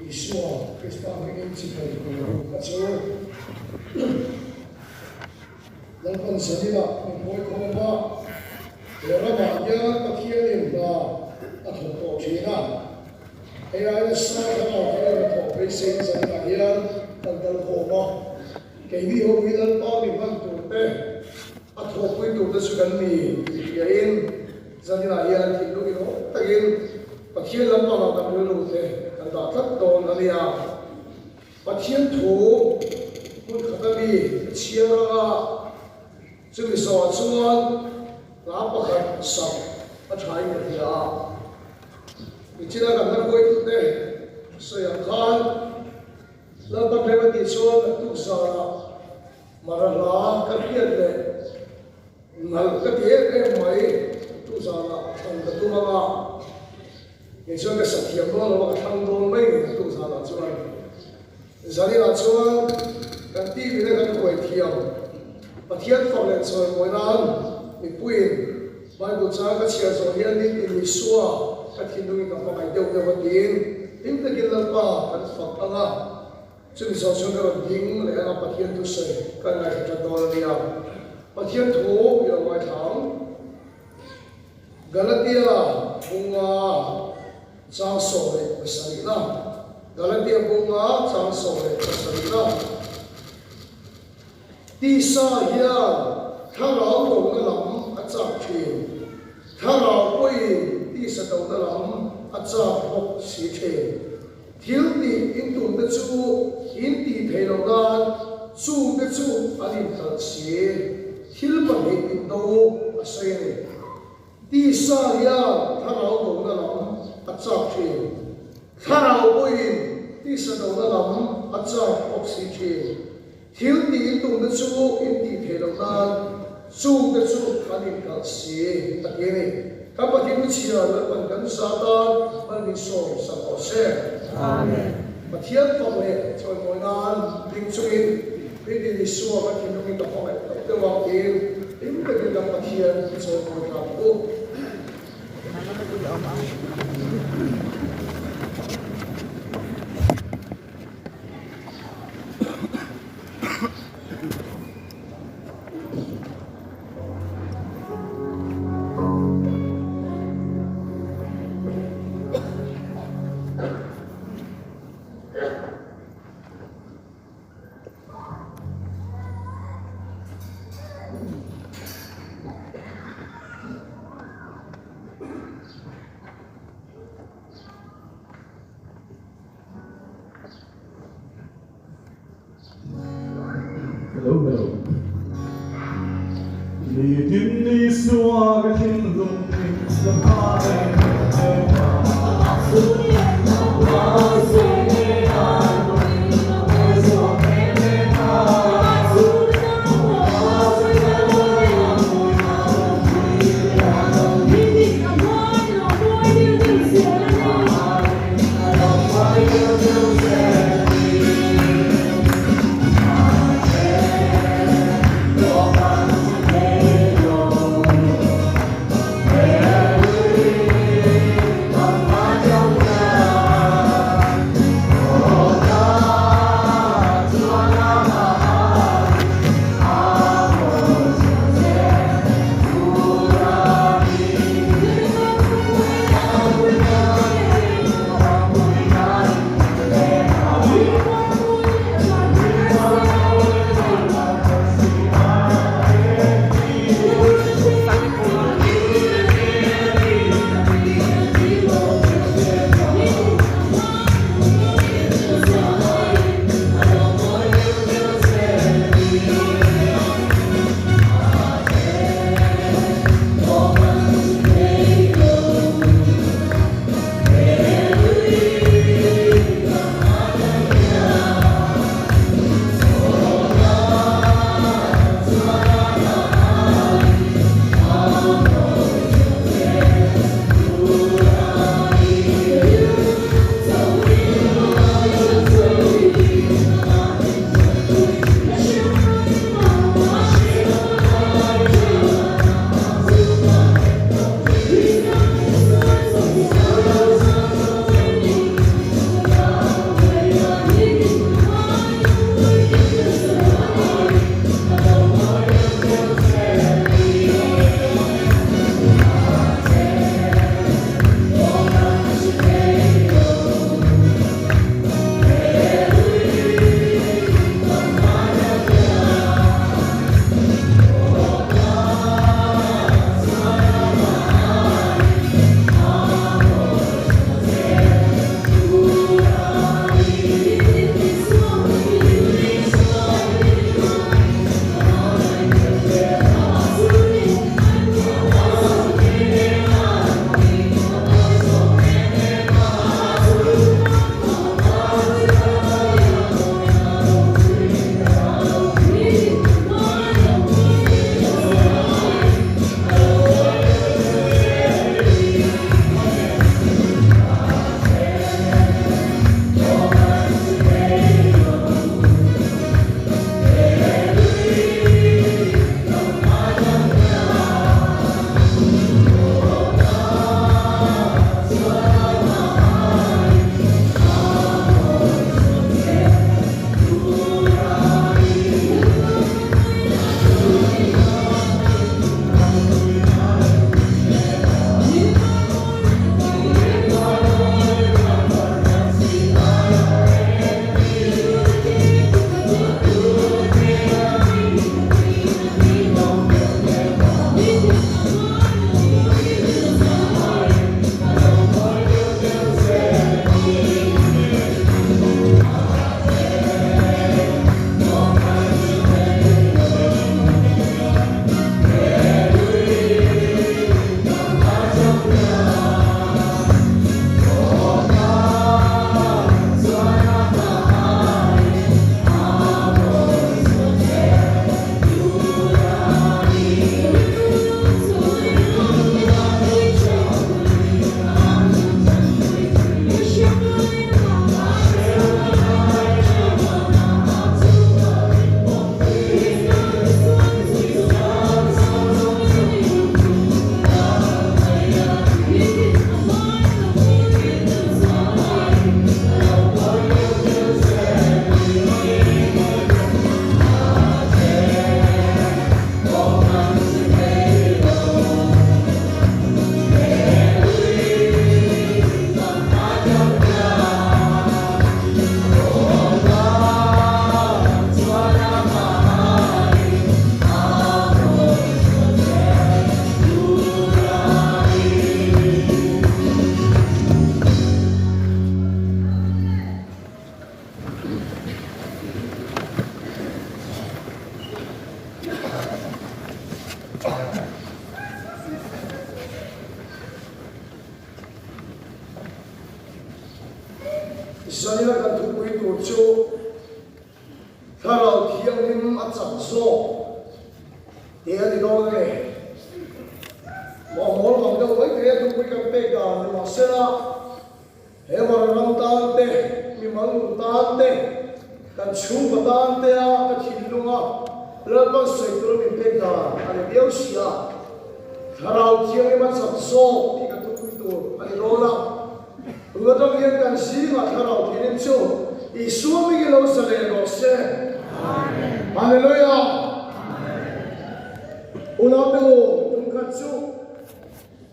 Isua Krista mingin cikai ko kaso lalpan sanila mingkoi ko ba Rama ya pathian ba atho china ai sa ka ka to pesen sanila ya dal ko ba kai bi ho wi dal pa mi ban tu te atho pui tu da su kan mi ya in sanila ya ti lu no takin pathian lam pa ka lu te đã thất đồn là gì à? Và thiên thủ muốn khát đi chia ra, chúng mình so chuan lá bạc hạt sập, bắt trái người thì à, mình chỉ là làm cái quay tụt đây, xây hàng khan, làm bắt lấy cái chuan tụ sa, mà ra lá cái tiền này, ngල් cái tiền cái máy tụ sa là thằng cái tụ mà ngày xưa cái sạch hiểm đó là cái thằng đồn mấy người tu sa là chuan, giờ này là chuan cái tivi này cái quầy thiam, và thiên phong lên rồi mỗi năm mình quên, bài bút cha cái chia rồi hiện đi đi xua, cái thiên đông cái phong này đều đều vẫn điên, những cái kia là ba cái phật tăng à, chúng mình so sánh cái vấn đề là cái thiên tu sợi, cái này là cái đó là gì à, và thiên thủ là ngoài thắng, Galatia bunga sang sore besarina, Galatia bunga sang sore besarina. Tisa hiya tharau dong na lam achak thi, tharau pui tisa dong na lam achak hok si thi. Thil ti in tum na chu in ti thelo gan chu na chu ani thal si. Thil pa ni in do asai ni. Tisa hiya tharau dong na lam achak thi, tharau pui tisa dong na lam achak hok si thi. Thiếu tí tụng đất chú in tí thế đồng nan chú đất chú khá định khá xế tất nhiên này các bạn thiếu chí là lớp bằng cắn xa tan bằng mình sổ xa bỏ xe và thiết phòng này cho mỗi nan định chú in đi đi xua và thiếu mình tập phòng này tập tiêu vào tiền đến cái việc gặp bạc hiền cho mỗi cảm ơn Israel kan thukui tu chu tharau thiang lim a chang so te ani do ne mo mol bang do wai te thukui kan pe ga ni ma sera he war ram tan te mi mang tan te kan chu ba tan te a ka thil lunga la ba sei tu mi pe ga ani biao sia tharau thiang lim a chang so ti ka thukui tu ani ro la Ua tang yang kan si ma tharau thirin chu I suami ki lo sa le lo se Hallelujah Una pe o tung khat chu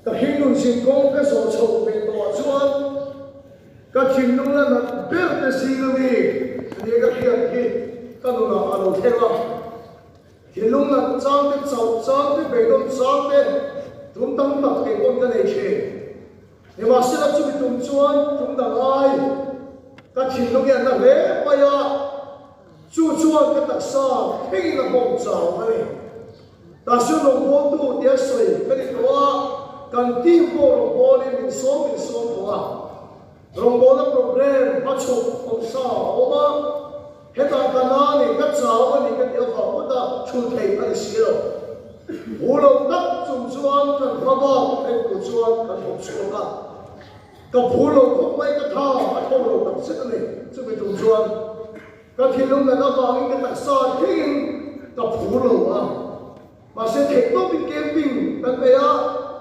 ka hin nun sin kong ka so chou pe to chuan ka thin nung la na ber te si lo ni ni ka khian ki ka nu na alo thela thin nung la chang te chau chang te pe dom chang te tum tang tak te kon ka nei che Ni ma sila chu bi tum chuan tum dang ai ka thin nung ya na le pa ya chu chuan ka tak sa thei na bom chau ani ta su lo bo tu dia soi ka ni toa kan ti bo lo bo ni min so toa rong bo na program pa chu om sa o ma he ta ka na ni ka chau ani ka dia fa mo ta chu thei ani si lo wo lo tak chung chuan kan fa ba ai ku chuan kan hop chu ka ka phu lo ko mai ka tha a tho lo tak se ani chu bi chung chuan ka thi lung na ka ba ngi ka tak sa thing ka phu lo a ma se thek to bi camping kan pe a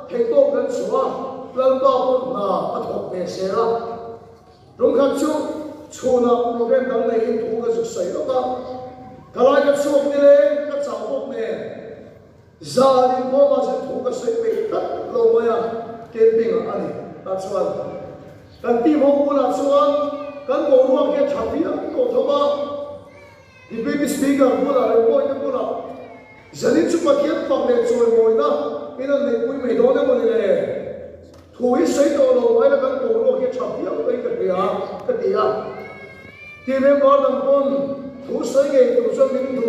thek to kan chua lan ba ko na a thok pe se la rong khan chu chuna program dang nei in thu ka su sai lo ka kalai ka chuak ni le ka chau bok ne Zalim ko ma se thu ka sai pe tat lo ma ya camping ani ta chuan kan ti mo ko la chuan kan bo ruak ke thapia ko thoma di baby speaker ko la re ko te ko la zali chu pa kiat pa le choi mo na ina ne pui me do ne mo ni le thu hi sai to lo mai la kan bo ruak ke thapia ko ka ya ka ti ya ti me ko dam pon thu sai ge tu so min tu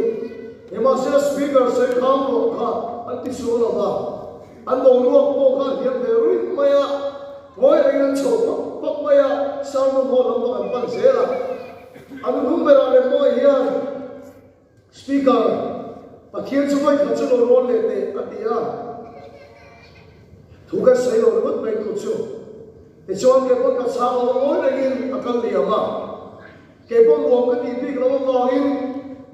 Ema sila speaker say kham lo kha anti so lo ba an lo lo ko kha hiam de ri maya moi ai an chho pok maya sound mo lo mo an pan se la an nu me ra le moi ya speaker pakhian chu mai kha chu lo ro le te atia thu ka sai lo mut mai ku chu te chon ke ko ka sa lo moi le in akal li ama ke bon wo ka ti bi lo mo in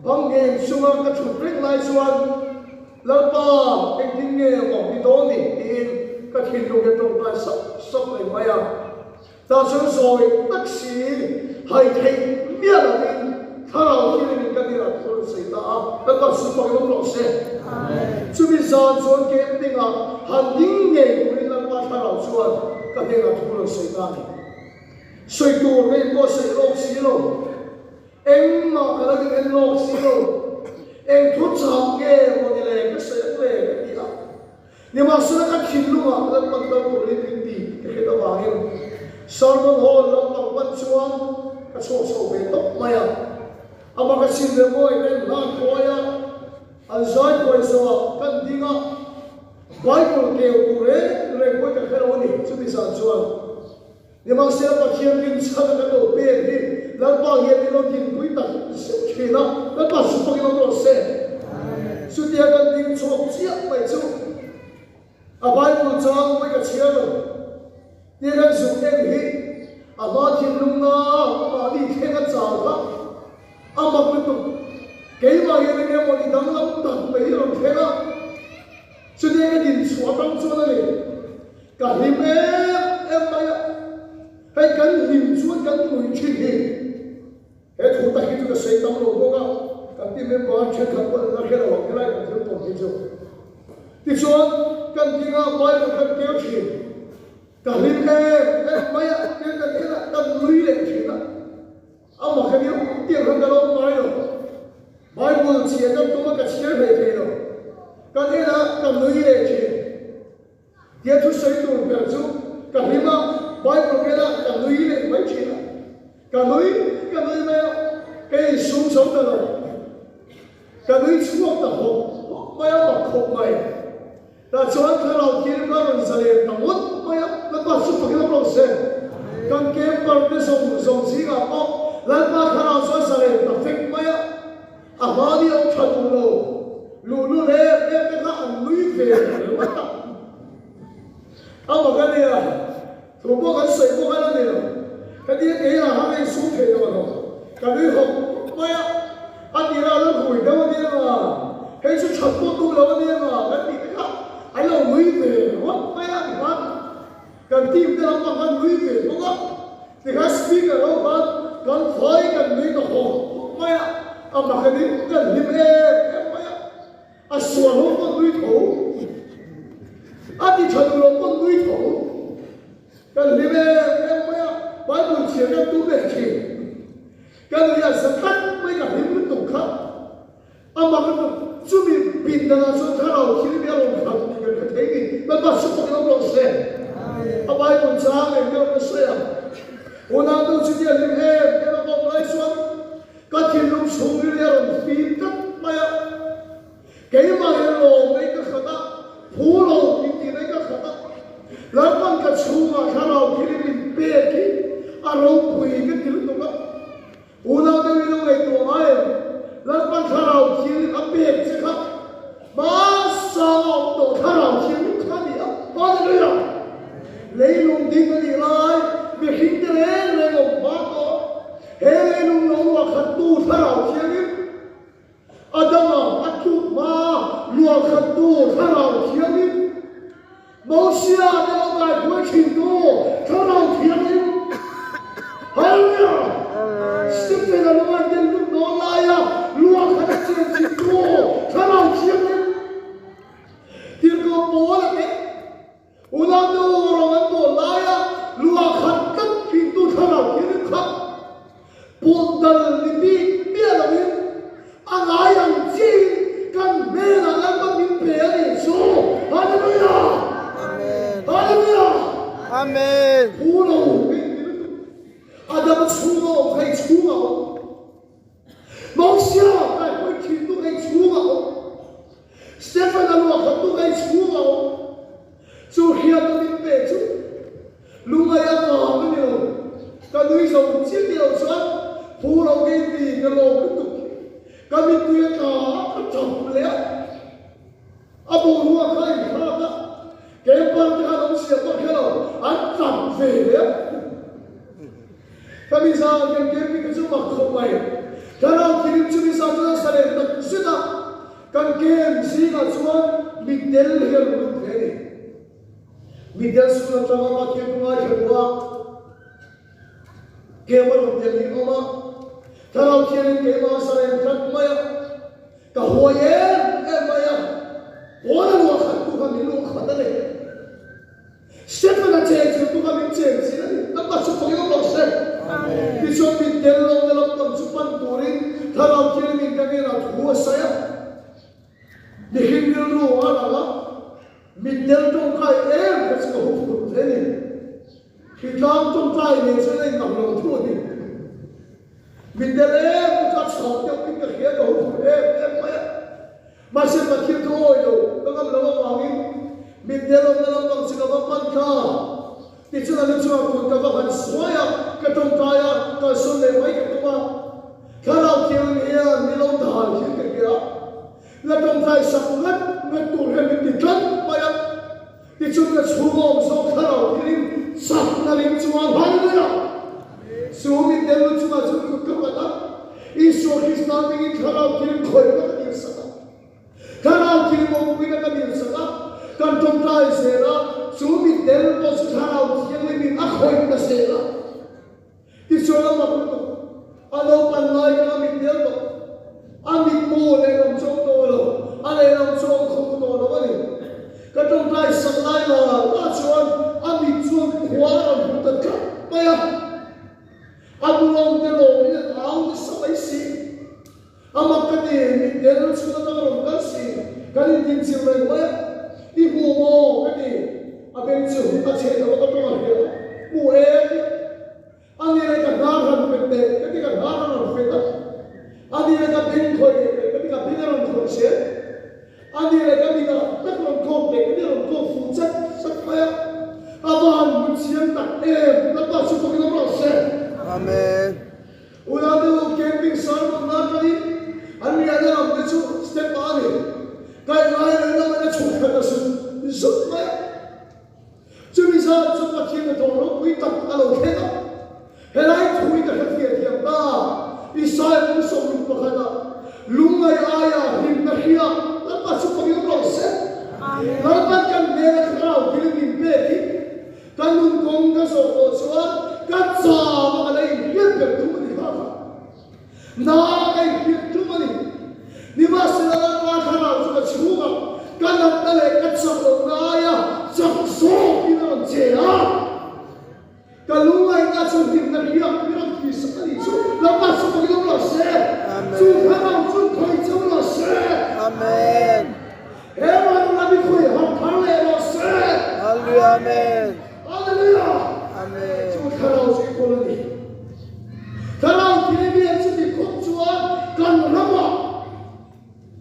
bang game sunga ka thuprik lai chuan lalpa ek din nge mo bi do ni in ka thin lu ke tong tai sap mai maya ta chu soi tak si hai thei mia la din tharau ki ni ka ni la thol sei ta ka ka su pa lo lo se amen chu bi za chuan ke ding a han ding nge ku ni lalpa tharau chuan ka de la thol sei ta ni soi tu re ko sei lo si lo em mà cái đó cái lô xíu em thuốc chọc nghe một cái này cái sợi về cái gì đó nhưng mà sau đó cái thìn luôn à cái bắt đầu của linh tinh cái đó vào em sau đó họ làm bằng văn chuan cái số về tóc mày à mà cái xin về môi cái lan coi à anh giải coi sao cái gì đó Bible kêu tu re coi cái đó này chú bị sao chuan nhưng mà sau đó khi em sao cái đồ bền đi lan ba hiền đi lo tin quý tật khi đó lan ba sụp cái nó lo xe sụp dia kan tin chok chia mai chu a Bible chang mai ka chia lo dia kan sụp em hi a ba thiên lung na ma đi khen ka chào ka a ma ku tu cái mà hiền đi mo đi dang lam ta mai lo khen ka sụp dia kan tin chua tang chu na le ka him em mai hay kan him chu kan mui chi hi Hết thủ ta khi chúng ta xây tâm lộ vô cao Các tim em có chuyện thật vận ra khi là cái này là thiếu tổng kinh dụng Tiếp xuống cần thì ngà bài một cần kéo chỉ Cả linh em mấy ạ Cái cần thế là cần lũy lệ chỉ là Ông mà cái điều tiền hơn cả lâu bài rồi Bài một chỉ là chúng ta cả chế về thế rồi Cần thế là cần lũy lệ chỉ Tiếp chú xây tù biểu chú Cả linh mà bài một cái là cần lũy lệ mấy chỉ là Cả núi mèo cái súng sống đó rồi cả núi chuốc ta hộp mày mà hộp mày ta cho anh thằng nào kia nó còn xài tao mất mày nó còn súng phải nó còn xe kan camper ke song si ga ko lan ma khana so sa le ta fek ma ya amani o thadu lo lu le pe ka an lui ve wa ta ama ga ne ya to bo kan sai bo ga ne lo ka dia ke ya ha mai su phe lo no ka lui ho ma ya a di la lo hui da ne ma he su chhat bo tu lo ne ma ka ti ka ai lo lui ve wa ma ya ni ba kan tim da ma kan lui ve bo ga thì các speaker đó con phơi cần đi nó hồ mày à mà cái đi cần đi em mày à sửa luôn con nuôi thổ à đi chọn luôn con nuôi thổ cần đi em mày à bao nhiêu tiền em tu về chi cần đi là sắp tắt mày cả đi muốn tụng khắp à mà cái chuẩn bị bình thường là số thằng nào khi đi đâu khắp thì cái thấy gì nó bắt số con nó lột xe à bao nhiêu giá này nó xe Una tu si dia lim he, kena kau mulai suat, katin lum sungil dia rom pintat maya, kaya maya lo mereka kata, pulau pinti mereka kata, lapan kat sungai kalau kiri limpe ki, arau pui ke kiri tu kan, una tu bilang itu ayam, lapan kalau kiri ape cekak, masa tu kalau kiri kan dia, mana dia, leilung di mana lai. Việc hình thế này một bác có hệ nung nấu và khát tu thảo thiên ý ở đâu mà bắt chụp mà lùa khát tu thảo thiên ý máu xia để ông bài cuối trình tu thảo thiên ý hallelujah sức về là lúc anh đến lúc đó lại à lùa khát trình tu thảo thiên ý thì có bố là cái ulang tu orang tu lại à lùa khát pintu thằng kiri khắp buồn đần đi biết là biết anh ai ăn chi cần mê là anh có biết bé này số hallelujah hallelujah amen cú đâu anh đã bắt xuống đâu phải xuống đâu mong sao phải phải chịu tu phải xuống đâu Stephen đã lùa khát tu phải xuống đâu số hiện có biết bé chứ lúc này anh nói cái điều cái núi sông chiếc điều xoắn phù lâu cái gì cái lô cái tục cái mình tuyên cả cái chồng lẽ à bù lúa khai khá đó cái ban cái ông xia có cái nào anh chồng về đấy cái bây giờ cái số mặc không mày cái nào khi chúng mình sao chúng ta sẽ làm được suốt à cái gì là xoắn mình đến liền luôn thế này mình đến xuống trong mà kia cũng ai chịu qua kia mà làm việc gì mà thằng nào kia cái mà sao em thật mày cả hoa em mày hoa là hoa khát tu cái mình luôn khát đấy xét là chơi chơi tu cái mình chơi gì đấy nó bắt chước phong yêu lòng say đi xuống mình đến lòng cầm chúc pan tuổi thằng nào kia mình cái là hoa say để hình như luôn là mình đến trong cái em phải có hồn thế này khi làm trong cái này sẽ lên nằm lòng thua đi mình đến em cũng chắc sống trong cái kia đó em mà xem mà kia thôi đâu nó cầm lòng vào đi mình đến lòng nó bằng sự gặp mặt cả thì chúng ta nên cho cuộc gặp mặt xoay cái trong cái xuân này mấy cái đó mà cái nào kia mình lòng thà cái kia là trong cái sắp ngất ngất tụi em mình bị cắt mày thì chúng ta xuống ngom sau cái nào thì sắp là linh chuan hallelujah xuống mình đến lúc chúng ta chúng ta các bạn Isu Kristus mình cái nào thì khởi cái điều sao cái nào thì một cái điều sao còn trong cái sẽ là xuống mình đến lúc cái nào thì mình khởi cái sẽ là thì xuống là một anh đâu bạn nói cái mình đến đó anh bị mù này làm sao đó rồi anh này làm sao không đó đâu vậy cái trong cái sắp lại là ta chuan anh bị chuan quá làm tất cả bây giờ anh luôn cái lỗ này áo cái sắp ấy xí anh mặc cái gì mình đến lúc chúng ta làm cái gì cái gì tin chiều này vậy đi mù mù cái gì anh bên chiều ta chơi đâu có trong này mù em anh này cái nào làm việc đấy cái nào làm việc đó anh này cái bên thôi cái bên làm thôi xí anh này cái nào tất cả công việc cái nào công phụ trách sắp phải anh muốn chiếm đặt em nó bảo chúng tôi Amen. Unado camping sar na kani ani ada am de chu step ani kai lai na na chu khana su zut ma chu mi sa chu pa thi na to ro kui tak alo khena helai thui ka thia thia ta isai mu so mu pa khana lungai aya him na hia la pa chu pa yo ro se amen la pa kan de na khao ki ni pe ki kanun kong ka so ko so ka cha ma lai hiat pe tu ni ha na ai hiat tu ma ni ni ma se la pa khana chu ka chu ga ka na ta le ka cha lo na ya chak so ki na che a ka lungai ka chu him na hia ki ro ki sa ni chu la pa chu pa yo ro se chu khana chu khoi chu ro se Amen. Eman nabi khoi ham phale ro se Hallelujah. Amen. Hallelujah. Amen. Chu khana chu ko ni khana ki bi chu ni khop chu a kan rama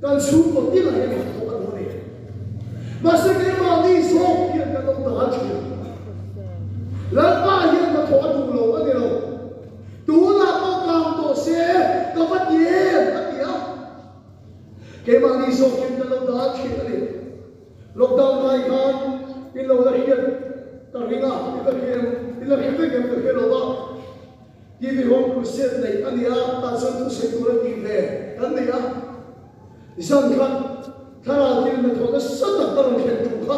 kan chu ko ti la he ko kan ho ni bas ke ma ni so ki ka dong da chi la pa ye ma tho tu lo wa ni lo tu la ko kam to se ka va ye ka ya ke ma ni so ki ka dong da chi ni lockdown mai khan in lo la hiat ta ringa ila ke ke lo ba ki bi hom ku set nei ania ta san tu se tu ra ki ve kan nei a isan khan thara ki me tho ka sa ta ta ro khen tu kha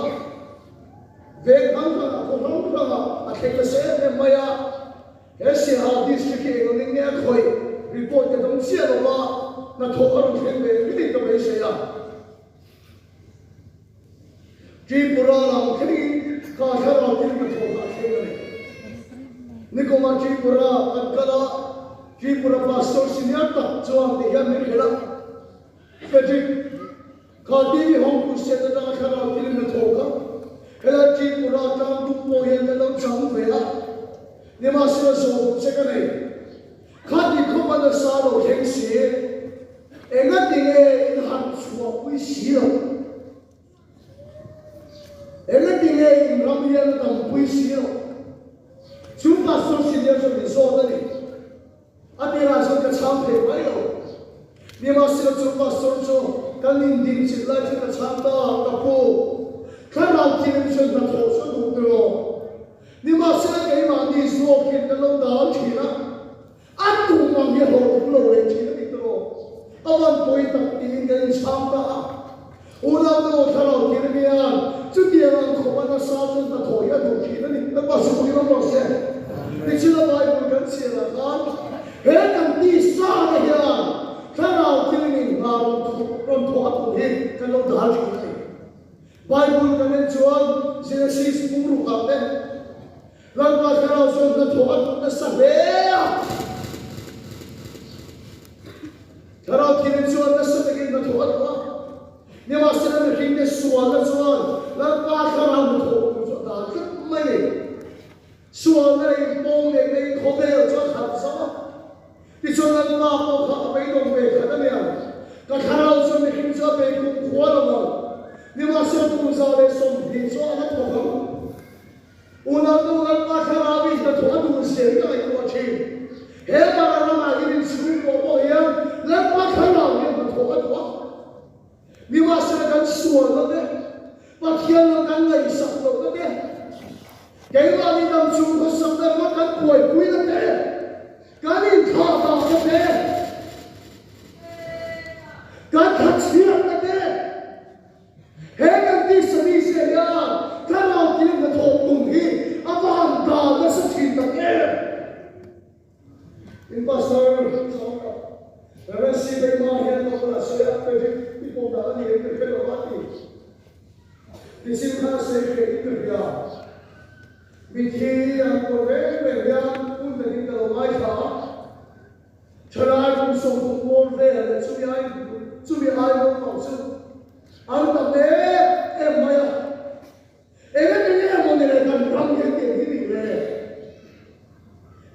ve kan ka ko ram ka a ke ka se ne maya he se ha district ke no ning ne khoi report ke dong sia lo ba na tho ka ro khen ve ni to be se ya Tripura lam khini ka thara ki me tho ka khen ne Nikoma Tripura Kankala Tripura Pastor Senior ta chuang de hian me khela Patrick Khati hom ku se da khara film me thoka hela Tripura tam tu po hian da long chang vela Nima se so se ka nei Khati khoma da sa lo kheng si enga dinge in han chua wi si lo enga dinge in ramian tam wi si lo Chu pastor senior so ni so da ni atira so ka cham phe bai lo ni ma se chu pastor so kan nin din chi lai chu ka cham ta ka po kan ra ki ni so na tho so du lo ni ma se ka ma ni so ki ta lo da chi na at tu ma ye ho lo le chi ni to awan poi ta ti ni ga ni cham ta ula do tha lo ki ni ya chu ti an ko ma na sa chu ta tho ya du chi ni ta pa su ki lo se ni chi la bai ko kan se la kan he kan ti sa na ya Karao killing Ron Thoatu him, Kano Dhaji. Bible can enjoy Genesis Puru Kape. Lagba Karao son the Thoatu the Sabea. Karao killing John the Sabin the Thoatu. Nemasana the King the Swan the Swan. Lagba Karao the Thoatu. Money. Swan the Bong, they hotel just have some. Di so na na po kha pe dong pe kha na ya ka kharao so me kim so pe ku khwa lo ma ni ma so tu za le so di so na po kha una tu na pa khara bi ta tho tu se ka ai ko chi he ma ra ma ni su ko po ya la pa khara ni ma tho ka tho ni ma so kan su lo de pa khian lo kan ngai sa lo de ke ma ni dam chu ko sa da ma kan koi kui la de Kani thata kate, kan thachia kate, he kan ti sani se ya, kan au ki na thok tum hi, awan da na sa thin ta ke. In pastor, Reverend C. Bay ma hian ko la se a pe ti po da ni ke ke lo ba ti. Ti sim kha se ke ti ya. Mi thi an ko ve ya un da ni ka lo mai tha. Chadai cũng sống cũng buồn về là chú bị ai không bảo chú anh tập đấy em mày à em cái này em muốn này cần rong những cái gì này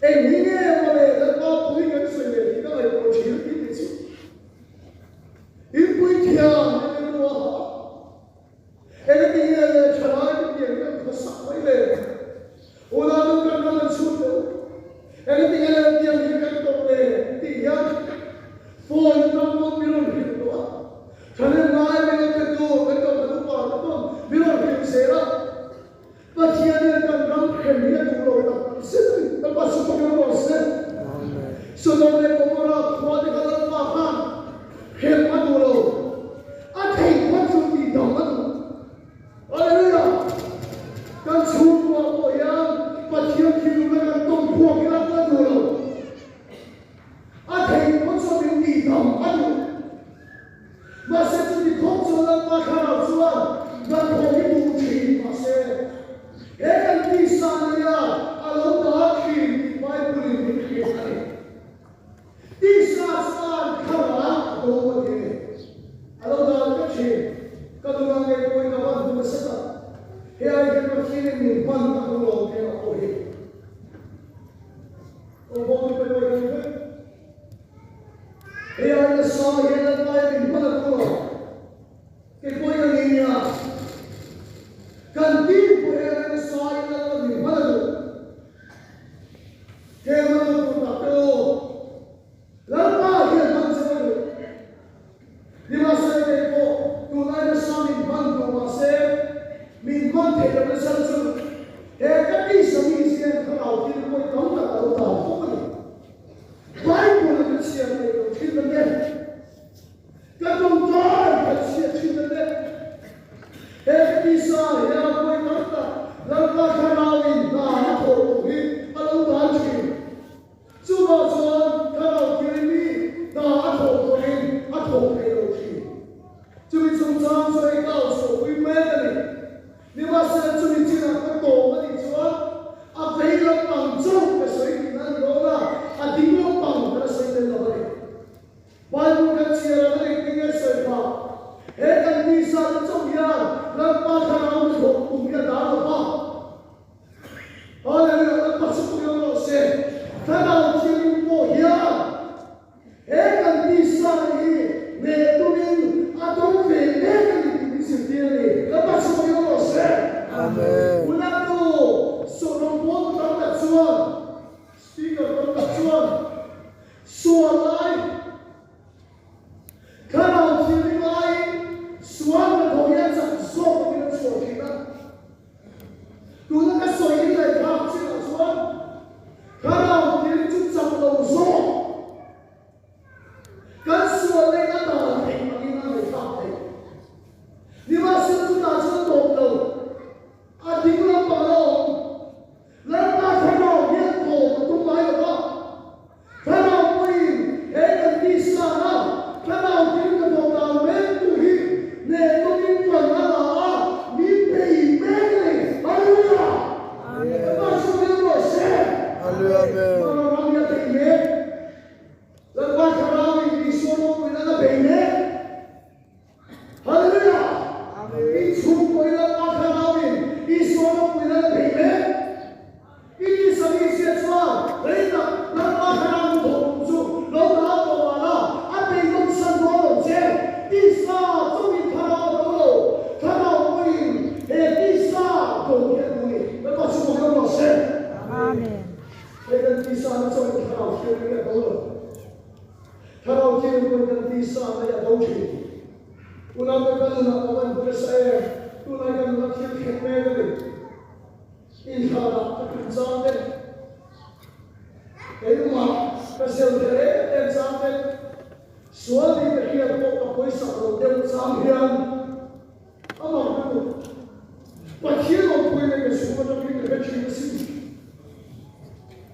em nghĩ em muốn này là có quý cái sự này thì các bạn có chịu cái gì chứ ít quý thiệt em nói em cái này là chadai cái gì nó có sắc mấy này ôn lại nó cần nó chút đâu em cái này là 你的名分当中老天老过去，我帮你背背背背。哎呀，那少爷那白名分的多，给过一个年呀，跟地不来那少爷那名分的多，给我们不打够，人把也当什么的，你把谁给过，都来那少名分多嘛谁？民官提到的相处，个地什么意思？他老天会懂得都搞不了，外国人的钱没有听得见，个动作他写听得见，个地上也要会懂得，人家看到你那头皮，他都担心，就把说看到天里那头皮，他头皮都去，就会从长水到手会买的你。你把身处你这样个多么的说，非了帮助的水平那里了，顶了帮的水平了的，万物的起来的顶个水平，跟地上的重要，能把它拿出不要打的话，好了，那不是不用老师，他老天不一样，跟地上的每个人都非那个。那把什么用老师？阿门。我那都说了我当的说，这个当的说来，看到天的来，说的头也怎说不能说听呢？有那个水的来看这个说，看到天就怎么说？跟说那个道理，你那没看的。你把身子打成动了，顶了把了，人家看到烟头都没有了，看到鬼，个地上了，看到顶个头上没注意，那个你转了你被没的，阿门啊！把手给我伸，阿门。把让人被没，人家看到你说了为那个被没，阿门啊！你出轨了，我看到你，你说了回来的妹妹，你什么意思说？人家我看到你同住，老大都完了，被动生活了钱，第三终于看到了，看到我第三终于看你，那把什么给老师？阿门。那个第三终于看到天也都了，看到天跟第三那也都去。我那个跟那我们不是我那个那天天没个的，印象了，这很脏的，嘛，这小的很脏的，所有的这个不会少了点脏香，嘛不，我天老贵那个什么都给那个去的心，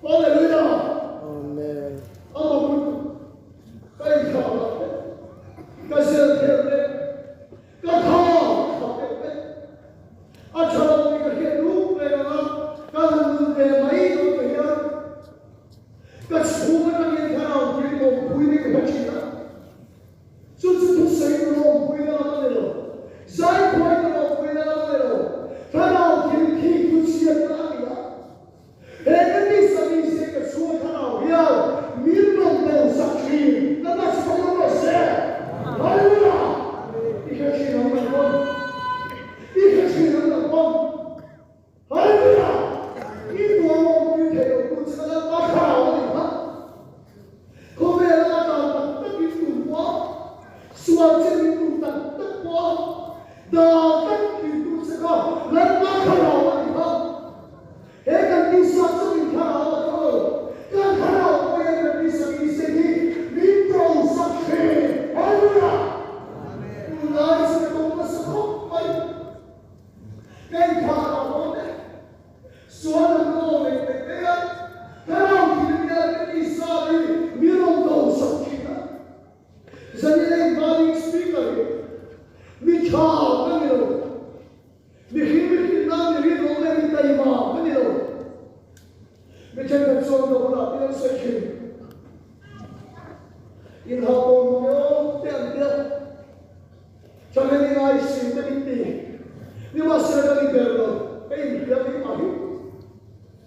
好嘞，对呀，阿门。不，太好了，这小的。那他，他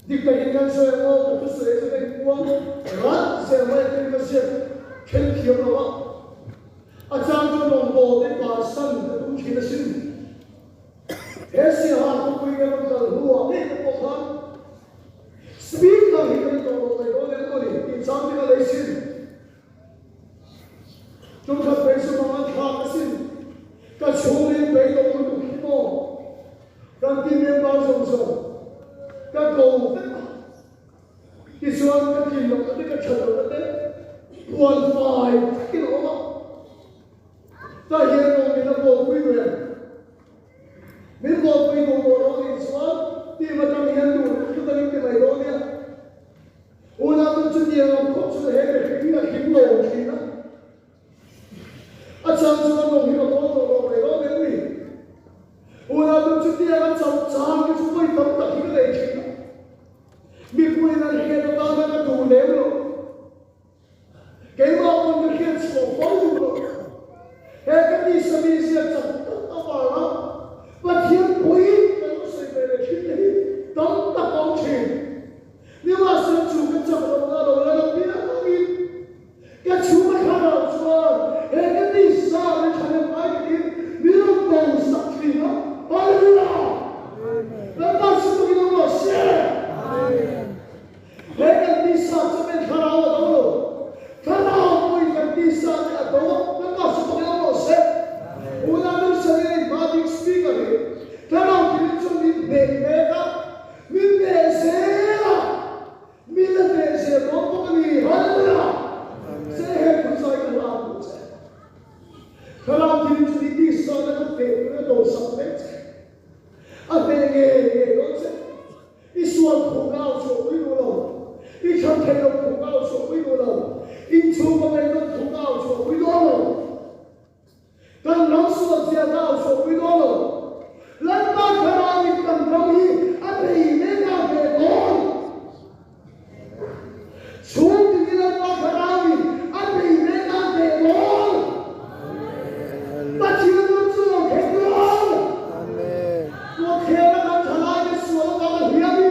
你可以干脆我不是这个光，俺现在这个是天平了吗？张主任我的把上的东西的心，这些哈都归那个路啊，那个我看，speaker 一个人都在多年多里，第三这个类型，中国为什么俺看的心，个穷人被动的皮毛，个地面包松松，个狗的。ที่ชวนกันกินลงกันก็เฉิดกันเลยวันไฟกินออกมาแต่เห็นลงมีระบบวิ่งเลยมีระบบวิ่งของเราในส่วนที่มันจะมีเห็นดูคือตอนนี้เป็นอะไรร้อนเนี่ยอุณหภูมิจุดเดียวเราครบสุดเหตุที่เราคิดโลกทีนะอาจารย์ชวนลงที่เราโตโตเราอะไรร้อนเนี่ยนี่อุณหภูมิจุดเดียวเราจับจางที่ช่วยตั้งแต่ที่เราคิดนะมีผู้นั้นเห็นเราได้ก็ดูเลี้ยงเราเกี่ยวกับคนที่เขียนสอบฟ้องเราเฮ้ก็มีสมีเสียจังตั้งแต่เราว่าเทียนคุยกันรู้สึกเป็นคิดเลยต้องตะโกนชิงนี่ว่าเสียจูกันจังเราแล้วพี่นักกินก็ชูไม่ขาดเราชัวร์เฮ้ก็มีสารในชั้นไปกินมีเราต้องสักทีนะไปเลยนะแล้วก็สุดที่เราเสียเฮ้กันที่สามจะเป็นขนาดเราต้องขนาดคุยกันที่สามจะต้องแล้วก็สุดที่เราเสียอุณหภูมิเฉลี่ยมาดิ้งสปีกเลยขนาดที่เราจะมีเด็กเด็กอะมีเด็กเสียมีเด็กเสียร้องก็มีฮัลโหลเสียเหตุผลใส่กันเราเสียขนาดที่เราจะมีที่สามจะต้องเด็กเราต้องสัมผัสอะเป็นไงเราเสียอีส่วนของเราช่วยดูเราอีชั้นเทลของเราช่วยดูเราอีชูมันเป็นของเราช่วยดูเรากันน้องส่วนเสียเราช่วยดูเราแล้วมาขณะนี้กันตรงนี้อะไรไม่น่าเป็นคนช่วงที่เรามาขณะนี้อะไรไม่น่าเป็นคนมาที่เราช่วยกันเราตัวเขียนแล้วทลายในส่วนเราเฮียบี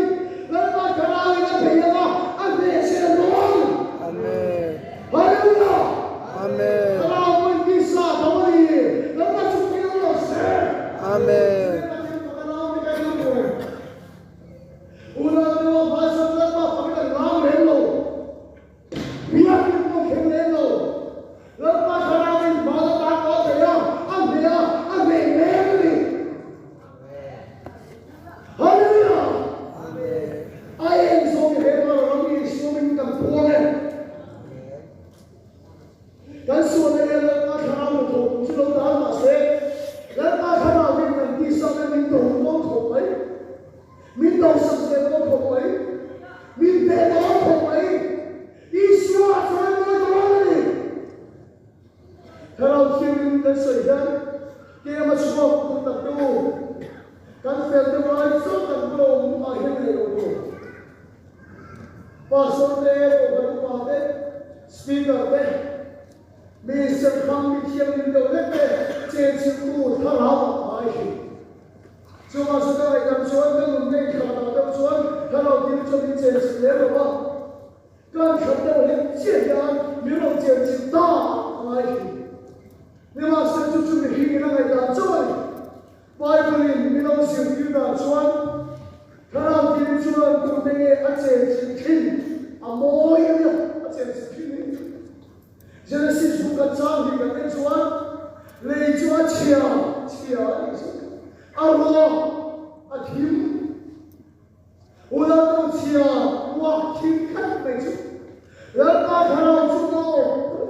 แล้วมาขณะนี้เราพยายามอะไรเสียร้อนฮาเลลูยาเราเป็นที่สาธารณะแล้วมาช่วยเราเสียอาเมนอุณหภูมิภาษาเราฟังกันน้ำเห็นเราเบียร์กินก็เข็มเล่นเราแล้วมาขณะนี้มาแล้วตาก็เสียอันเดียวอันเดียวเลยฮาเลลูยาไอ้เอ็นโซมีเห็นว่าเรามีโซมีกันพวงเนี่ยกันส่วนในเรื่องมาขณะนี้ถูกชุดเราด่ามาเสียแล้วมาขณะนี้กันที่สามมีตัวต้องถูกไหมมีตัวสังเกตต้องถูกไหมมีเด็กต้องถูกไหมอีสัวช่วยมาตลอดเลยถ้าเราคิดกันเสียกันเกี่ยวกับช่วงคุณตัดดูกันเฟลตัวไอ้สุดกันโกงมาเห็นเลยโอ้โหพอสุดเลยโอ้โหมาเด็กสปีกเกอร์เด็กมีเสียงคำมีเทียมมีเดียวเล็กเด็กเจนชิบูท่าเราหายช่วงสุดท้ายกันชวนกันมุ่งในขาดกันชวนถ้าเราคิดจะมีเจนชิเลี้ยงว่าการขัดเดินเห็นเจียนมีเราเจนชิตาหายนี่ว่าเสียจุดจุดที่มีอะไรกันช่วยไปคนนี้มีเราเสียงยืนกันชวนถ้าเราคิดชวนมุ่งในอาเจนชิทิ้งอโมยเนี่ยอาเจนชิทิ้งGenesis bukan canggih kan Tuhan, lejuan cia Allah akhir, ulang tahun cia wakil kan leju, lepas kalau sudah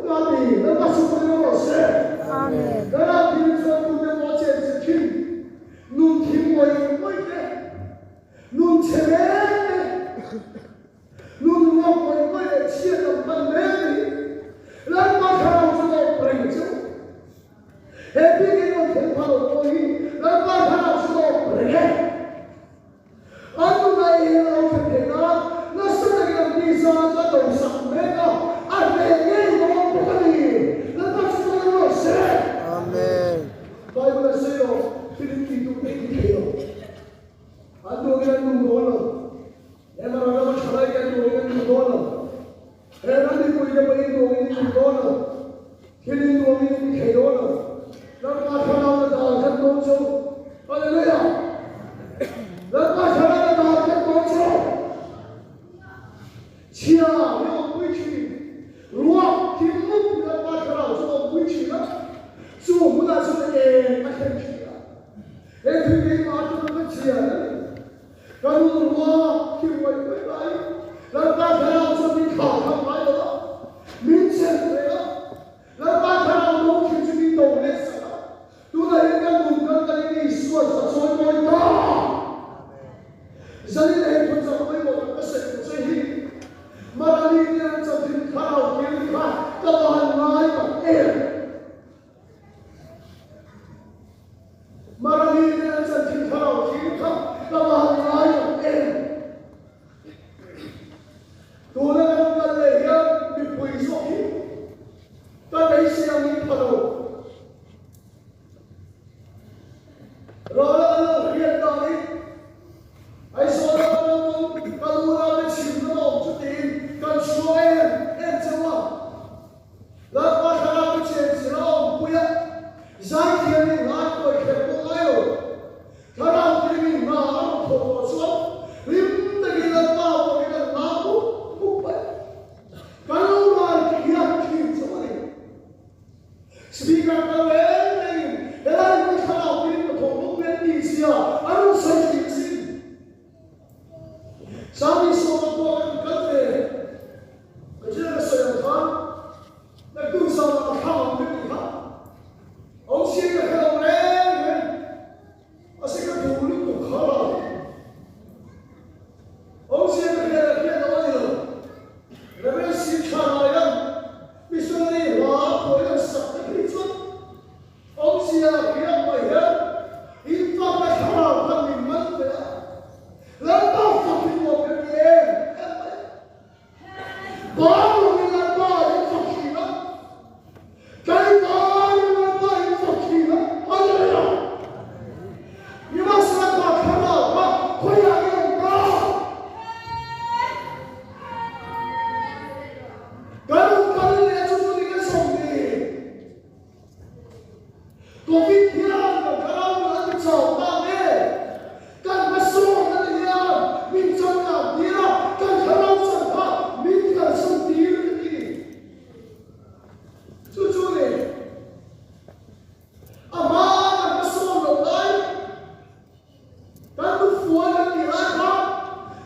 nanti lepas sudah selesai, dalam diri Tuhan punya wajah sekin, nun timoi ke, nun cerah, nun wapoi ke cia tempat ini. Lama kalau sudah berhenti, happy kita terpalu lagi. Lama kalau sudah berhenti, anu naik orang kita, nasi dengan bisa jatuh sampai ke ada yang orang bukan ini. Lama sudah selesai. Amen. Bible sayo, Filipi 2:8. Anu yang nunggu, emang cái luôn hoa khi quay quay lại là ta phải làm cho mình khảo khám lại đó mình xem thế đó là ta phải làm đúng khi chúng mình đồng lên sao tu này cái vùng cái đi suốt suốt môi ta giờ này tôiจะไม่บอกว่าสิ่งที่มาลีเนี่ยจะถึงข้าวกินข้าวตลอดไม้กับเอ็มมาลีเนี่ยจะถึงข้าวกินข้าวตลอดไม้กับเอ็มตัวนั้นก็เลยยังมีปุ๋ยสุกิแต่ไม่ใช่มีพลังเราเรียนตอนนี้ไอ้โซลาร์มันก็รู้เราเป็นสิ่งที่เราจะดีกันช่วยเอ็นเจ้าว่าแล้วก็ถ้าเราเป็นสิ่งที่เราไม่อยากใจเย็นๆนะก็แค่พวกเราถ้าเราไม่มีน้ำเราพอช่วยริมตะกี้เราบ้าพวกนี้น้ำปุ๊บไปกันเราไม่อยากกินสักวันสปีกกันเองเลยเวลาที่ถ้าเราไม่มีของลูกเรียนดีเสียอันนั้นใช่จริงSabi sa mga kape, kaya sa yung kan, nagdusa ng kamang bibigha. Ang siya ka ng rin, kasi katulog ko kalang. Ang siya ka ng rin, namin siya ka na yan, miso na rin, ko yung sakit nito. Ang siya ka ng bayan, ipapakalang kami man kaya. Lampaw ka pinag-ibig. Bago nilampaw yung fakira. Kahit bago nilampaw yung fakira. Ano na yun? Yung mga sinagpakara, kuya yung ka. Ganun ka rin niya susunod ka sa ulit. Covid yan, nagkaraw na natin sa ulit. Kan masuk na niya, minsan na niya, kan harap sa ka, minsan sa tiyo na niya. Susunod. Ama, kan masuk na tayo, kan tufuan na niya ka,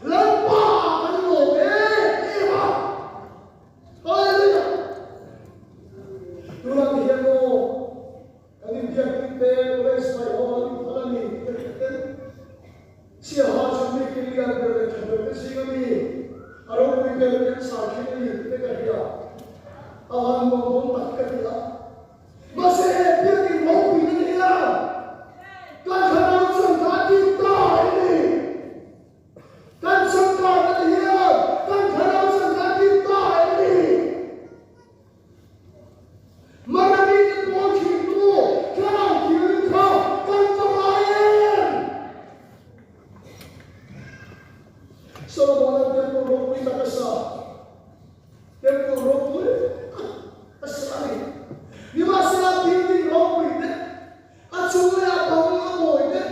lampa, kan mo, iba. Hallelujah. Tulang niya mo, kan ibigay kita, ulit sa iyo, pala ni, siya hasan ni kiliyan dari kita siya kami arong bigyan sa kini kita kaya awan mo pun tak kaya masih dia di mau niya kan harap sa kita ini kan sangka niya kan harap sa kita ini marami na po kito kan kita kan pamayan. So, walang tempo ropoy na kasa. Tempo ropoy? Asali. Di ba sila building ropoy na? At sumaya pa mga boy na?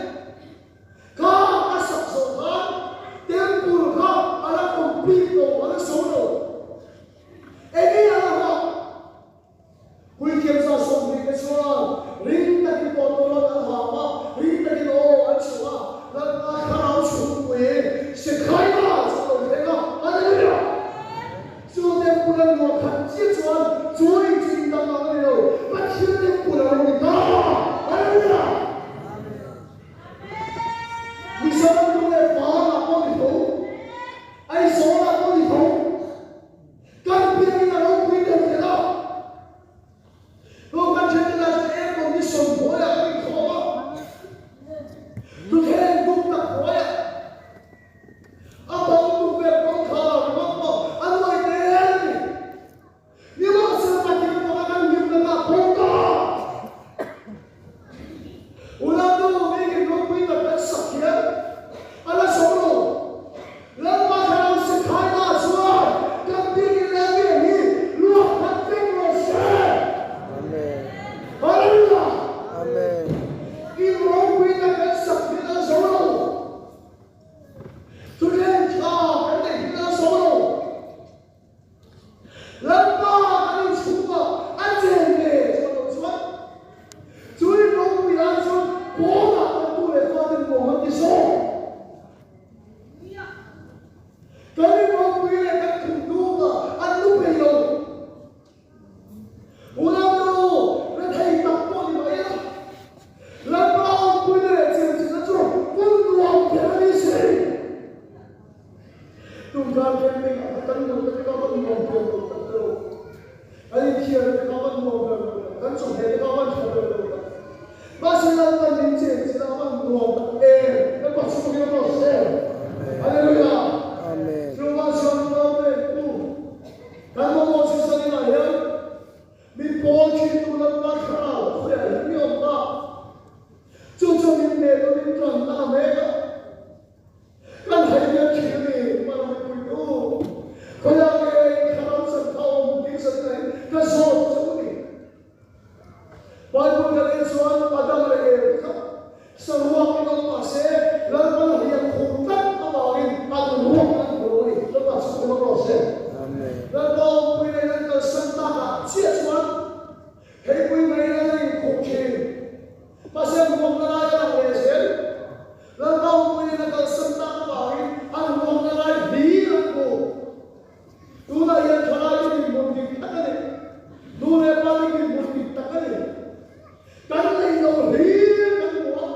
Kakasaksakan, tempo ka, alam kong pito, alam solo. Eh, kaya ako. Kuikim sa sobrang kasuan, rin na kito tulad ang hama, rin na kito ang suwa, nagkakaraw sumuwi, si Kaya! Hallelujah! cái nó quy là các thủ đô mà ăn lúc bây giờ ủa đâu nó thầy tập con như vậy đó là bao quy là chuyện gì đó cho quân lòng thế đi gì chúng ta cái mình ở tân một cái con quân lòng thế đâu tất đâu anh kia cái con quân lòng thế cái chỗ này cái con quân lòng thế đâu mà sẽ là cái những chuyện sẽ là quân lòng cái bắt số cái nó sẽ Hallelujah. Amen. Chúng ta sống vào đây tu. Các mong muốn sự sống này nhé. Mình bỏ khi tu lập bát khảo khỏe những ông ta. Chúng cho mình mẹ của mình tròn ta mẹ đó. Các hãy nhớ khi mình mà mình tu. Có là cái khả năng sẵn thao những sẵn này. Các số sống mình. Bạn cũng là cái số anh bà đang là cái khắp. Sau đó cái ông bà sẽ lần lần hiện khủng tất ăn ruộng ăn rồi, nó bảo sao nó bảo sẽ. Lần đầu quý này là sân ta đã chia chuan, thấy quý này là khủng khí, mà xem ruộng là ai là người sẽ. Lần đầu quý này là sân ta bảo ăn ruộng là ai lý là cô. Tu là hiện thoại cho mình một việc tắc này, tu là bao nhiêu một việc tắc này. Cái này nó lý cái của,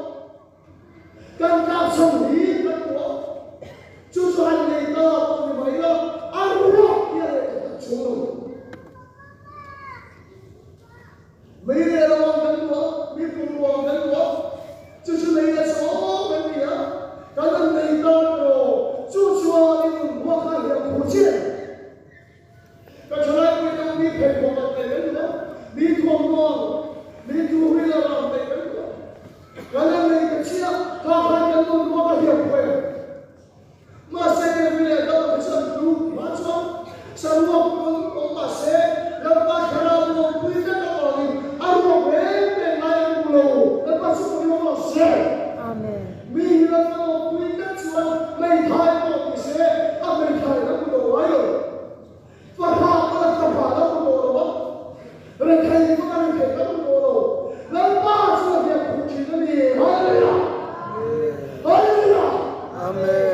cái cao sông lý cái của. Chú cho anh này tơ con như vậy đó ăn ruộng kia là thật chú rồi mấy này là hoàng gắn ruộng mấy phụ hoàng gắn ruộng chú này là số cái gì á cái lần này tơ rồi chú cho đi ruộng khai hiệu phụ chiến cái chỗ này quý đâu đi thầy của mặt này đấy nữa đi thuồng ngon đi thu huy là làm này đấy nữa cái lần này cái chia các hai cái ruộng khai hiệu quê mà sẽ cái việc này đâu phải sân lũ mà cho sân lũ ông mà sẽ làm ba khả năng lũ quý cái đó rồi ăn một bé để lại lũ làm ba số nhiều nó sẽ mình làm lũ quý cái chuyện mấy thay một thì sẽ ăn mấy thay nó cũng đủ ấy rồi và họ là tập hợp nó cũng đủ rồi rồi thầy cũng ăn thầy nó cũng đủ rồi làm ba số việc cũng chỉ là gì Hallelujah Hallelujah Amen.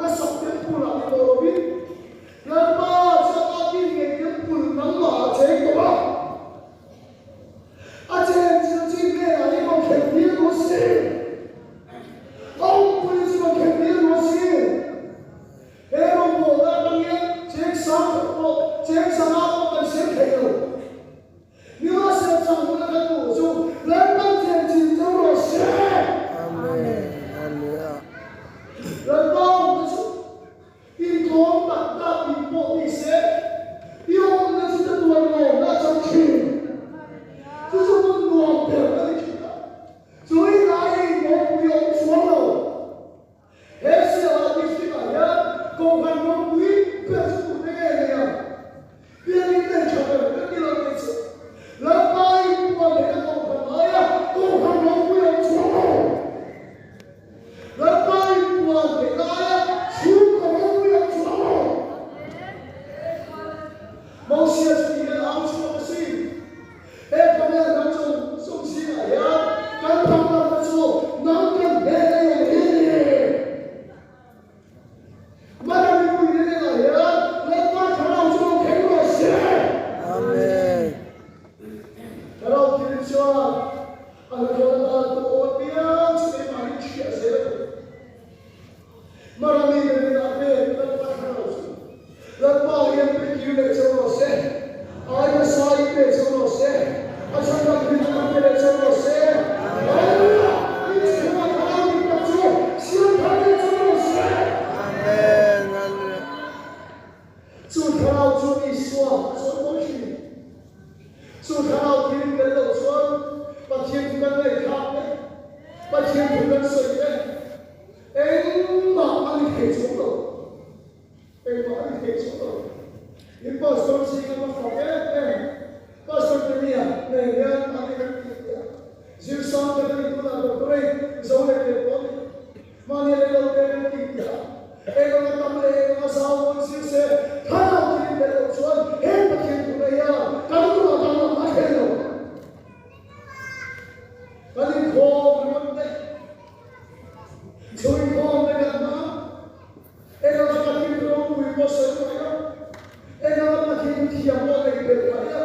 Hãy subscribe cho kênh Ghiền Mì Gõ để không bỏ lỡ những video hấp dẫn 天不跟随的，马你可以做到，马你可以做到。你把手机给我放开，把手机呀，那个把那个就上个那个那个对，手来给我的，马你来老给我听呀，我他们我上我就是看到你的我说，不听不的呀，干嘛还听了？那你可不对。所以講嘅人嘛，你個發展到每個水位咯，你個發展提入我哋嘅位啊，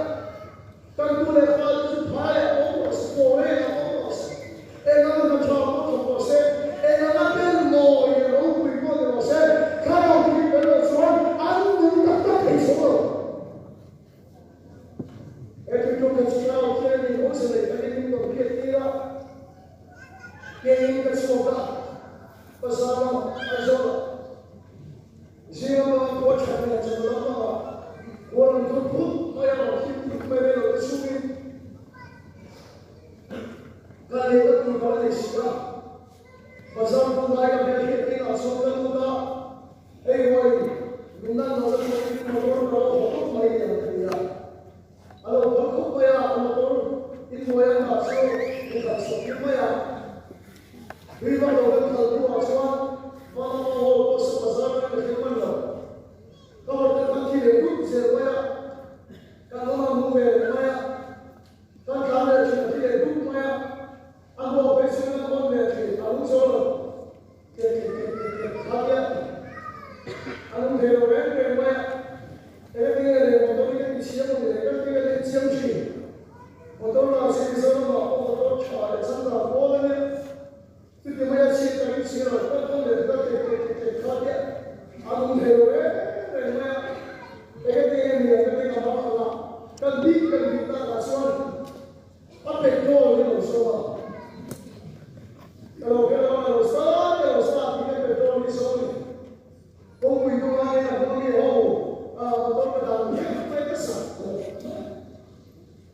跟住你發展派我個是過嚟我個是，你個個錯我個是，你個邊內嘅老每個個是，看到佢嘅個說，安穩得提數咯，佢做嘅主要嘅你好似你睇呢個別啲啦，嘅個錯啦。Bersama Azora, siapa kuat hanya cenderung orang tumpuk ayam hidup mereka bersulit. Kali itu kali Islam, bersama mereka berhenti asal muda, woi, guna orang ini orang mereka dia. Kalau berkup ya orang itu yang asal bukan seperti ya. Viva lo que el aswan, vamos a pasar en el mundo. Como te aquí de grupo se vaya, cada uno mueve vaya, cada vez que de grupo vaya, ando pensando con que a un solo que cambia, a un de lo que vaya, el motor que iniciamos de iniciamos, motor la selección la motor chale, santa bola Porque voy a decir que si no está con el que cambia a un héroe, que trabaja la invitación a petróleo de los solos. Pero que lo está, tiene petróleo y sol. Como y no hay algún hijo, motor que también puede pasar.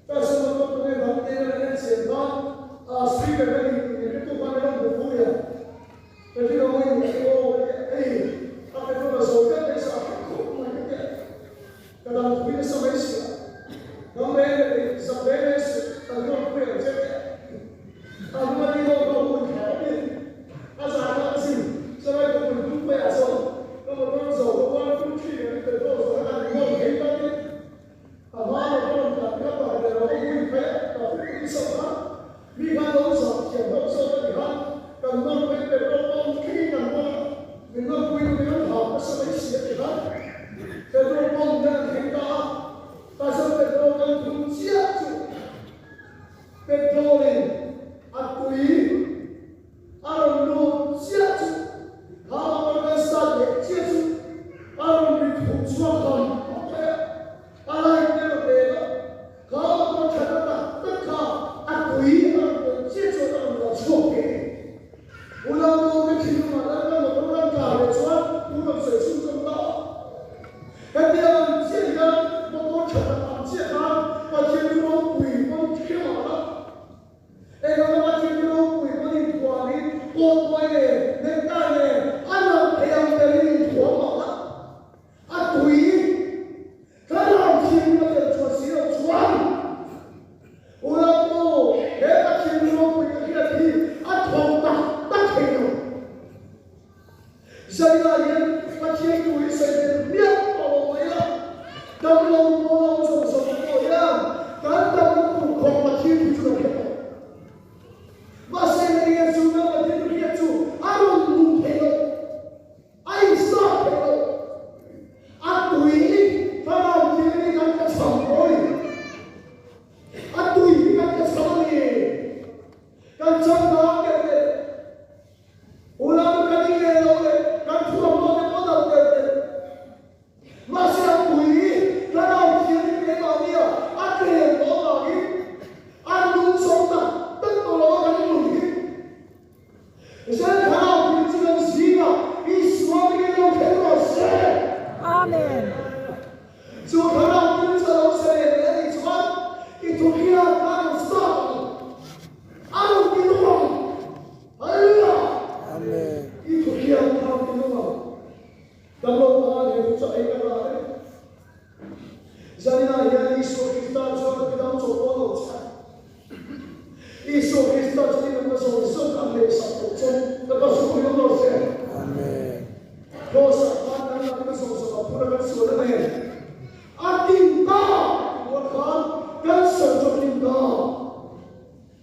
Pero ese motor que también tiene el central, así que ven. Jadi orang yang a pe tu masuk kan desa Tâm lòng ta để cho ấy các bạn đấy. Giờ này là Isu Christ cho cái tâm chỗ có độ chạy. Isu Christ cho cái tâm chỗ sống cảm để sắp tổ chân nó có số lượng độ sẽ. Amen. Có sắp phát năng là cái số sắp phụ ra cái số đó này. Kim ta một khán cân sở cho kim ta.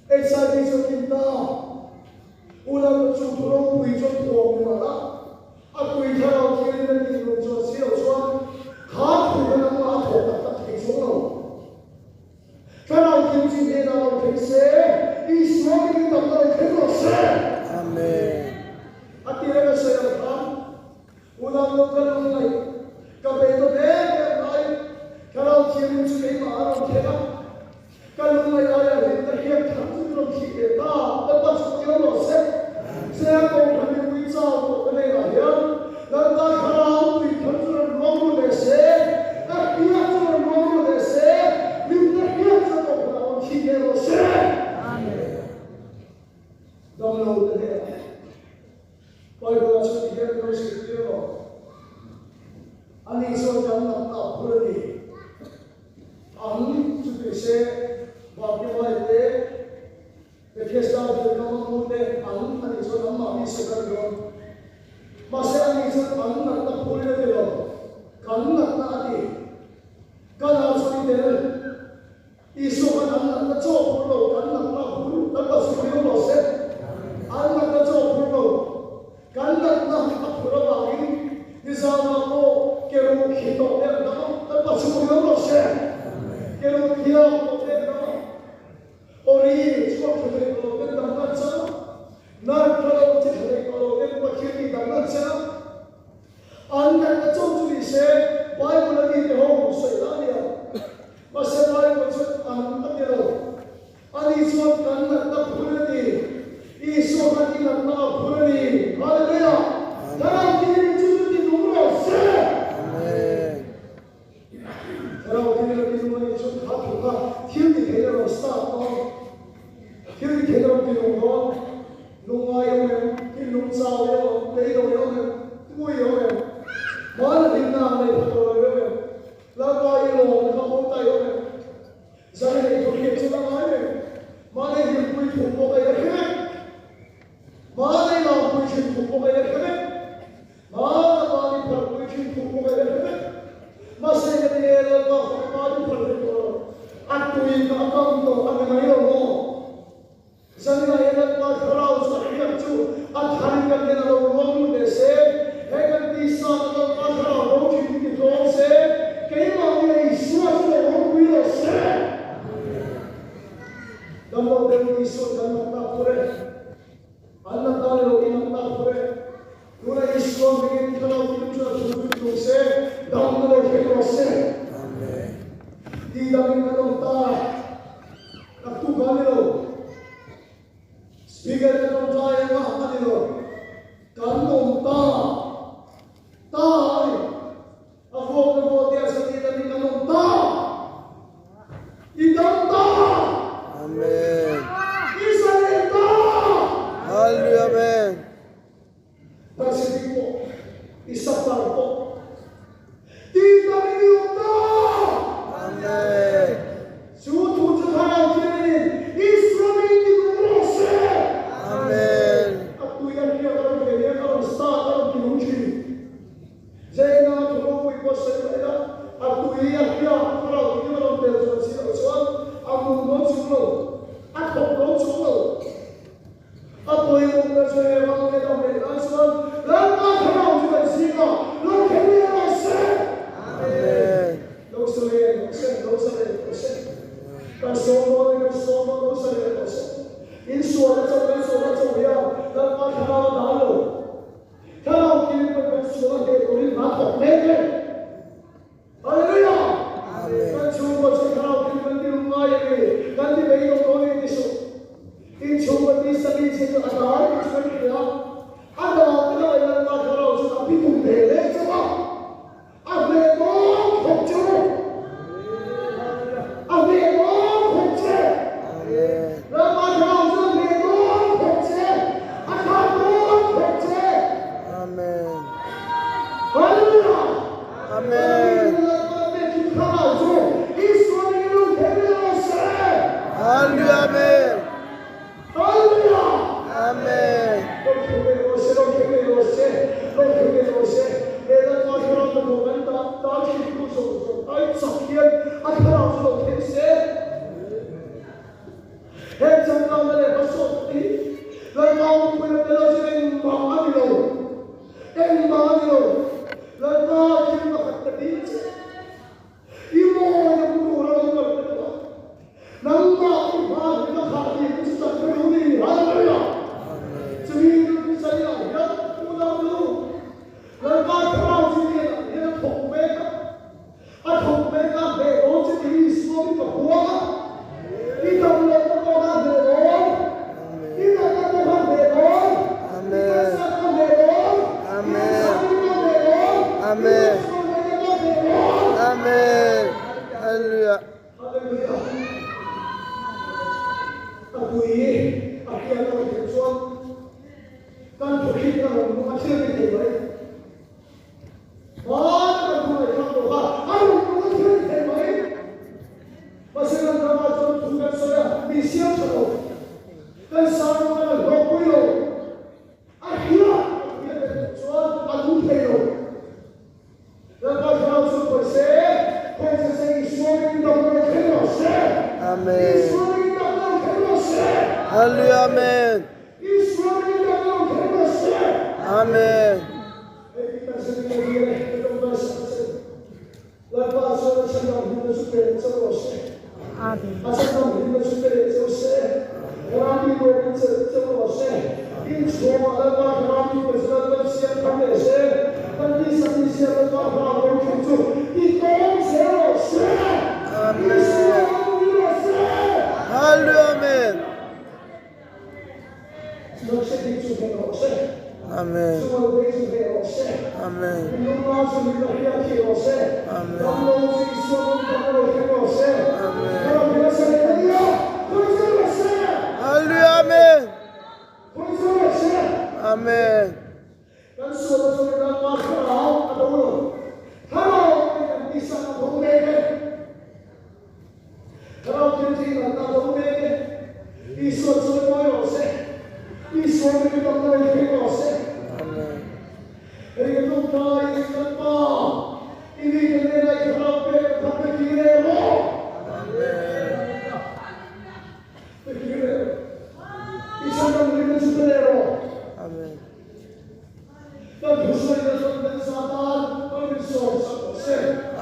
Exciting cho kim ta. Ulang chủ thủ đô quỳ cho thuồng mà đó. Quỳ theo thiên nhân tình luận cho siêu xuân. Khá thủ năng mà thuộc tập thể xuống rồi. Cái nào kiếm trình thế nào thấy sẽ đi xuống cái tập nào thấy nó sẽ. Amen. Ati ra sẽ là khán. Ulang lúc cái lúc này. Cà phê nó bé cái này. Cái nào kiếm trình thế mà nó thế nào. Cái lúc này ai là hiện tại hiện thẳng nó chỉ để ta. Tất cả sự nó sẽ. Sẽ có một cái nguy cơ của cái này là hiện. Dan ta khao vì thân cho nó luôn để sẽ. Các biết cho nó luôn để sẽ. Nhưng các biết cho nó chỉ để nó sẽ. Amen. Đồng lâu thế này. Bởi vì là sự hiện nó sẽ kia rồi. Anh ấy cho chẳng nằm nào của đi. Anh chú bị sẽ bảo cái bài tế. Cái thiết sao thì nó không thể anh ấy cho nằm mà đi sẽ cần rồi. Mà sẽ anh ấy cho anh nằm tập của đi rồi. Anh nằm ta đi. Cái nào cho đi đến. Isu kan anh nằm cho của rồi. Anh nằm ta của rồi. Tất cả sự hiểu nó sẽ. Anh nằm ta cho của rồi. Kan nằm ta của rồi bảo đi. Đi ra mà cô kêu khí tổ đẹp đó. Tất cả sự hiểu nó sẽ. Kêu khí tổ đẹp đó. Ori cho cái này có cái tầm quan trọng. Nơi kalau chỉ thấy kalau cái bất kỳ gì tầm quan trọng. Anh đang ở trong chủ đề Bible là gì đó không xảy ra đi. Mà sẽ Bible cho anh bắt đi đâu. Anh đi cho anh là tập huấn đi. Isu anh là tập huấn đi. Hallelujah. Kalau kita dicuci di rumah sẽ. Amen. Kalau kita di rumah dicuci hati kita, thiếu gì thế nào start đó. Thiếu gì thế nào cái lòng đó. Nung ai ông em, cái nung sao em, lấy đồ em, vui em. Mỗi lần đi nào này thật rồi em. Là coi như lòng không muốn tay em. Giờ này thuộc hiện cho nó nói em. Mà đây hiện quy thuộc một cái khác. Mà đây là quy trình thuộc một cái khác. Mà đây là quy trình thuộc một cái khác. Mà sẽ cái này là không có đi phần được rồi. Anh tùy nó không tổ anh nói đâu. Giờ này là qua khảo sát hiện chu. Anh thành cái này là luôn để xem. Hay cái tí sao nó qua khảo đấu trình thì không xem. Cái mà này xua cho nó không quý là xem. Đồng bộ đều đi xuống gần mặt ta phụ rê. Anh là ta đều đi mặt ta phụ rê. Lúc này xuống thì cái khảo kiểm tra chủ tịch đúng xem. Đồng bộ đều nó xem. Đi đồng cái đồng ta. Đặc tu gắn đi đâu. Speaker cái đồng ta em mà đi đâu. Cắn đồng ta. Ta ơi. Vô cái vô tia sẽ đi ta đi cắn đồng ta. Đi đồng ta. Amen. Israel ta. Hallelujah. Amen. Ta sẽ đi bộ. Đi sắp ta bộ. Đi ta đi ta. Amen. Chúa thủ cho thao thiên nhiên. Israel đi bộ sẽ. Amen. Tôi ăn kia các bạn về các bạn start các bạn kiếm gì. Dễ nào thủ đô quỳ qua sân vậy đó. Tôi ăn kia các bạn kiếm các bạn đều cho xin lỗi xuống. Mùng đón xuống rồi. Không đón xuống rồi. Tôi mùng đã chơi bằng cái đồng để đón xuống. Lần ta khả năng như vậy xin lỗi. Lần thế này là sẽ. Amen. Đâu sẽ lên, đâu sẽ lên. Cái số nó đâu sẽ lên. In số nó trong cái số nó trong kia. Lần ta khả năng đá rồi. Khả năng kiếm cái số nó để có đi nát học lên lên. Hallelujah. Amen. Kan Chúa có khả năng kiếm cái điều ngay này. Kan đi bây giờ có đi số. In Chúa có đi sang đi trên cái đá cái chuyện kia. Ada cái này là 阿门。哈利路亚，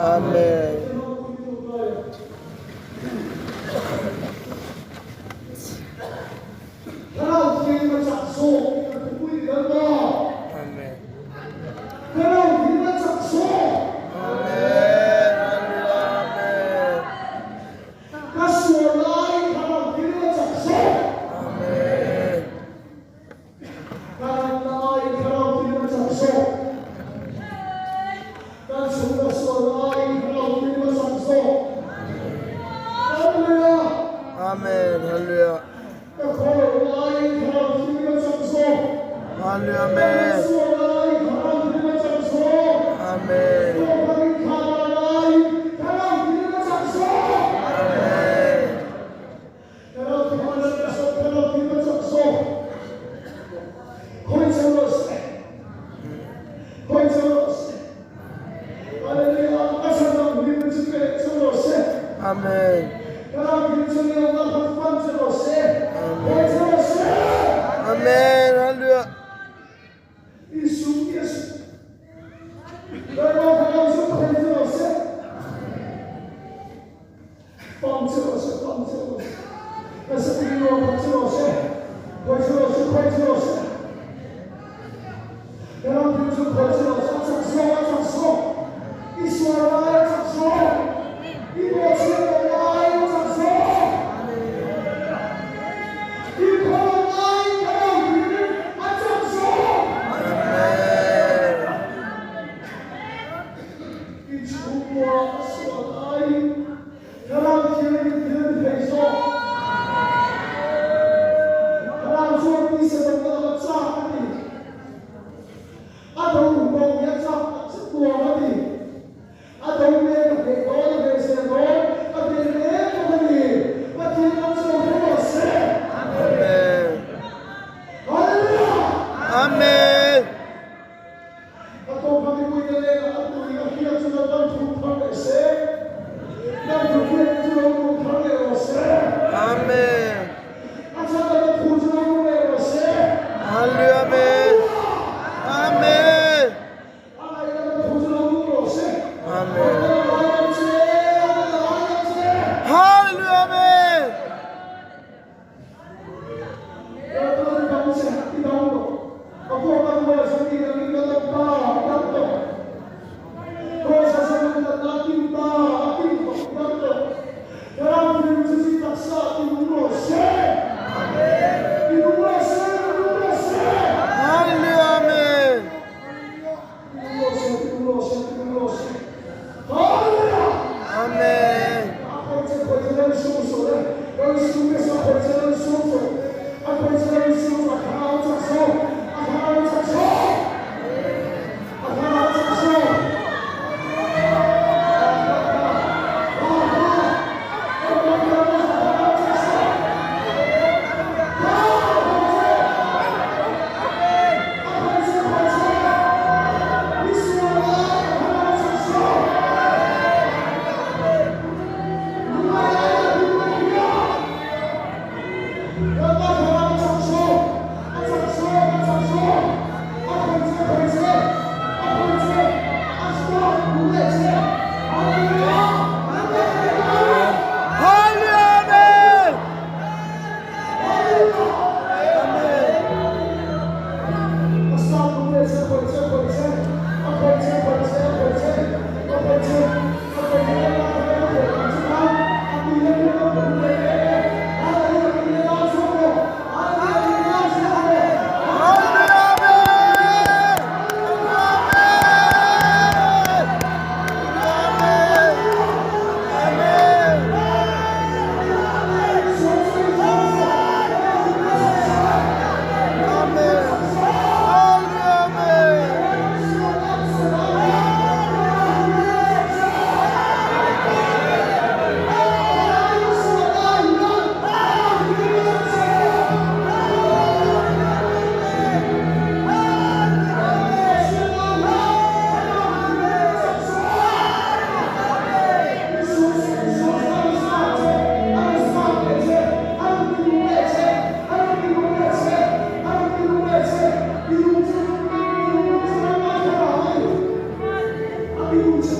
阿门。阿门。Hallelujah.